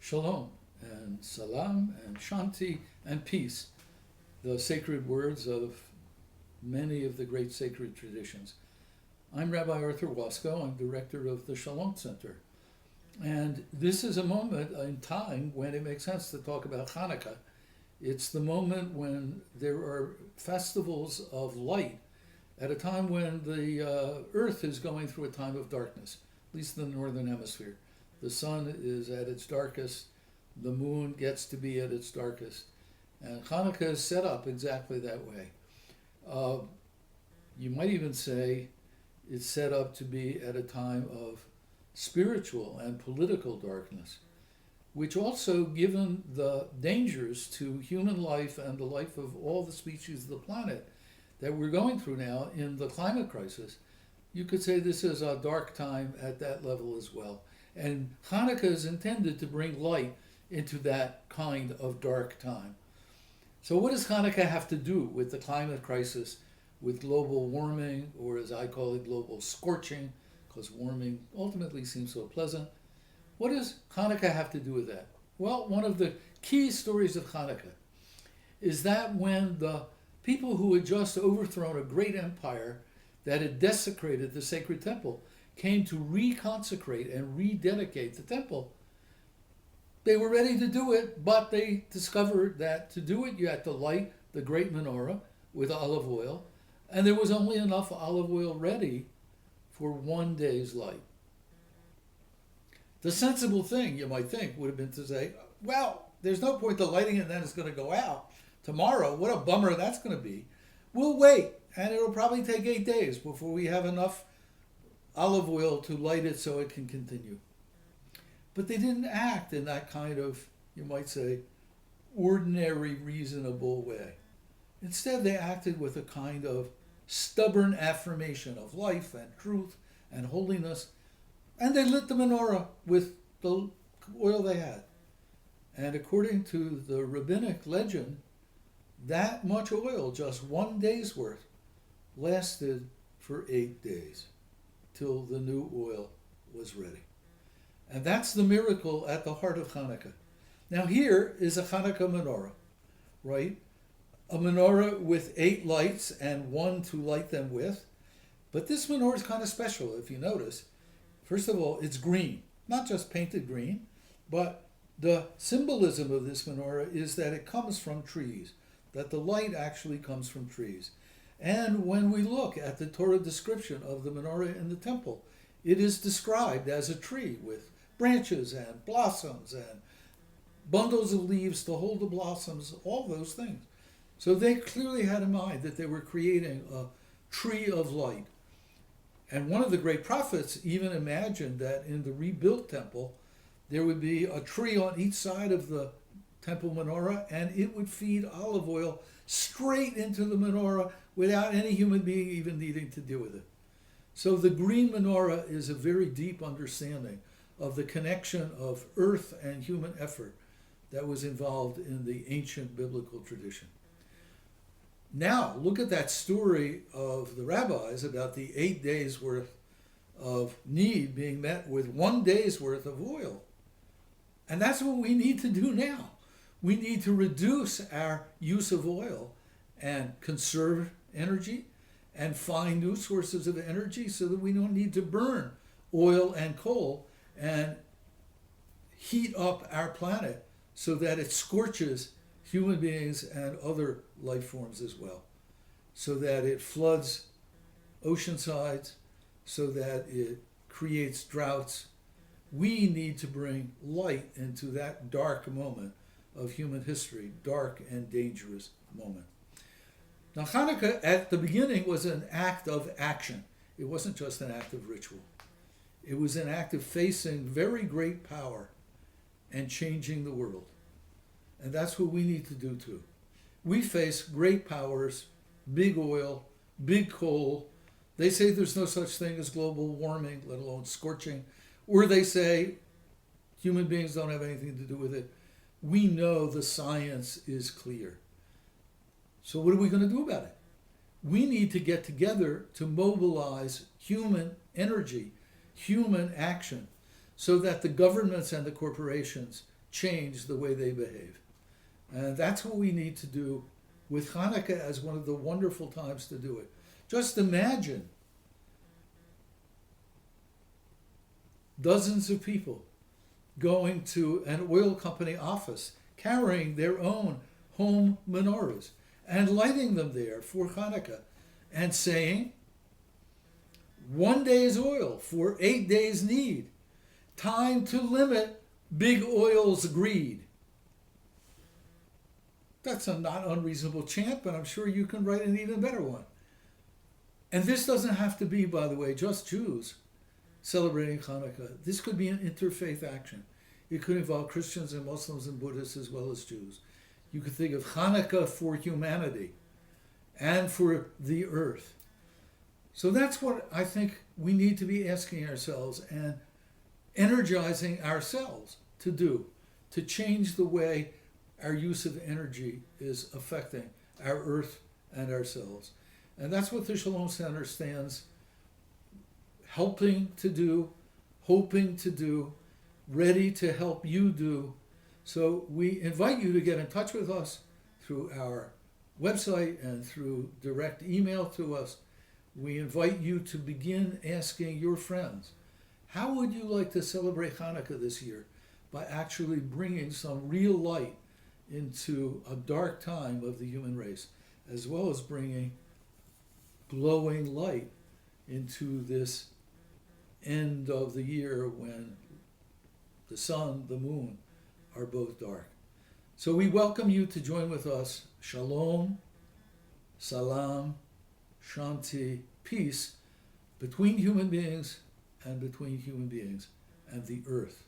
Shalom and Salam and Shanti and peace, the sacred words of many of the great sacred traditions. I'm Rabbi Arthur Waskow. I'm director of the Shalom Center. And this is a moment in time when it makes sense to talk about Hanukkah. It's the moment when there are festivals of light at a time when the earth is going through a time of darkness, at least in the northern hemisphere. The sun is at its darkest, the moon gets to be at its darkest, and Hanukkah is set up exactly that way. You might even say it's set up to be at a time of spiritual and political darkness, which also, given the dangers to human life and the life of all the species of the planet that we're going through now in the climate crisis, you could say this is a dark time at that level as well. And Hanukkah is intended to bring light into that kind of dark time. So what does Hanukkah have to do with the climate crisis, with global warming, or as I call it, global scorching, because warming ultimately seems so pleasant? What does Hanukkah have to do with that? Well, one of the key stories of Hanukkah is that when the people who had just overthrown a great empire that had desecrated the sacred temple came to reconsecrate and rededicate the temple, they were ready to do it, but they discovered that to do it you had to light the great menorah with olive oil, and there was only enough olive oil ready for one day's light. The sensible thing, you might think, would have been to say, well, there's no point to lighting it and then it's going to go out tomorrow. What a bummer that's going to be. We'll wait, and it'll probably take 8 days before we have enough olive oil to light it so it can continue. But they didn't act in that kind of, you might say, ordinary, reasonable way. Instead, they acted with a kind of stubborn affirmation of life and truth and holiness, and they lit the menorah with the oil they had. And according to the rabbinic legend, that much oil, just 1 day's worth, lasted for 8 days till the new oil was ready. And that's the miracle at the heart of Hanukkah. Now here is a Hanukkah menorah, right? A menorah with 8 lights and one to light them with. But this menorah is kind of special, if you notice. First of all, it's green, not just painted green, but the symbolism of this menorah is that it comes from trees, that the light actually comes from trees. And when we look at the Torah description of the menorah in the temple, it is described as a tree with branches and blossoms and bundles of leaves to hold the blossoms, all those things. So they clearly had in mind that they were creating a tree of light. And one of the great prophets even imagined that in the rebuilt temple, there would be a tree on each side of the temple menorah, and it would feed olive oil straight into the menorah without any human being even needing to deal with it. So the green menorah is a very deep understanding of the connection of earth and human effort that was involved in the ancient biblical tradition. Now, look at that story of the rabbis about the 8 days worth of need being met with 1 day's worth of oil. And that's what we need to do now. We need to reduce our use of oil and conserve energy and find new sources of energy so that we don't need to burn oil and coal and heat up our planet so that it scorches human beings and other life forms as well, so that it floods ocean sides, so that it creates droughts. We need to bring light into that dark moment of human history, dark and dangerous moment. Now, Hanukkah at the beginning was an act of action. It wasn't just an act of ritual. It was an act of facing very great power and changing the world. And that's what we need to do too. We face great powers, big oil, big coal. They say there's no such thing as global warming, let alone scorching. Or they say human beings don't have anything to do with it. We know the science is clear. So what are we going to do about it? We need to get together to mobilize human energy, human action, so that the governments and the corporations change the way they behave. And that's what we need to do with Hanukkah as one of the wonderful times to do it. Just imagine dozens of people going to an oil company office, carrying their own home menorahs and lighting them there for Hanukkah and saying, 1 day's oil for 8 days' need. Time to limit big oil's greed. That's a not unreasonable chant, but I'm sure you can write an even better one. And this doesn't have to be, by the way, just Jews celebrating Hanukkah. This could be an interfaith action. It could involve Christians and Muslims and Buddhists as well as Jews. You could think of Hanukkah for humanity and for the earth. So that's what I think we need to be asking ourselves and energizing ourselves to do, to change the way our use of energy is affecting our earth and ourselves. And that's what the Shalom Center stands helping to do, hoping to do, ready to help you do. So we invite you to get in touch with us through our website and through direct email to us. We invite you to begin asking your friends, how would you like to celebrate Hanukkah this year? By actually bringing some real light into a dark time of the human race, as well as bringing glowing light into this end of the year when the sun, the moon are both dark. So we welcome you to join with us. Shalom, salam, shanti, peace between human beings and between human beings and the earth.